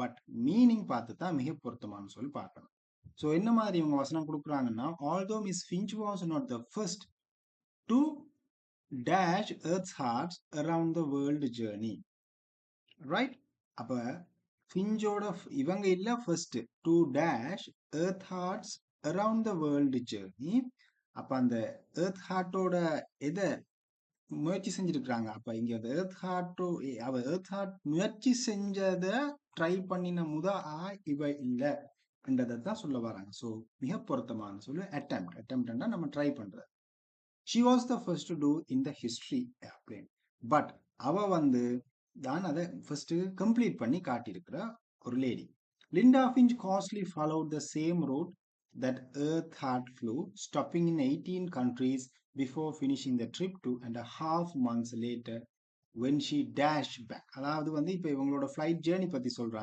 But meaning பார்த்து தான் மிக பொருத்தமானு சொல்லி பார்க்கணும். ஸோ என்ன மாதிரி இவங்க வசனம் கொடுக்குறாங்கன்னா, although Miss Finch was not the first to dash Earth's hearts around the world journey, right? அப்ப ஃபிஞ்சோட இவங்க இல்ல first to dash earth hearts around the world journey. அப்ப அந்த எர்த் ஹார்ட்டோட எதை முயற்சி செஞ்சிருக்கிறாங்க. அப்ப இங்க அந்த எர்த் ஹார்ட்டோ அவ எர்த் ஹார்ட் முயற்சி செஞ்சதை ட்ரை பண்ணின இவ இல்ல என்றதை தான் சொல்ல வராங்க. ஸோ மிக பொருத்தமான சொல்லு அட்டெம்ப்ட்னா நம்ம ட்ரை பண்றது. She was the first to do in the history airplane. But அவ தான் அதை ஃபர்ஸ்ட் கம்ப்ளீட் பண்ணி காட்டியிருக்கிற ஒரு lady. Linda Finch costly followed the same route that Earth had flew, stopping in 18 countries before finishing the trip 2.5 months later when she dashed back. அதாவது இப்ப இவங்களோட flight journey பத்தி சொல்றாங்க.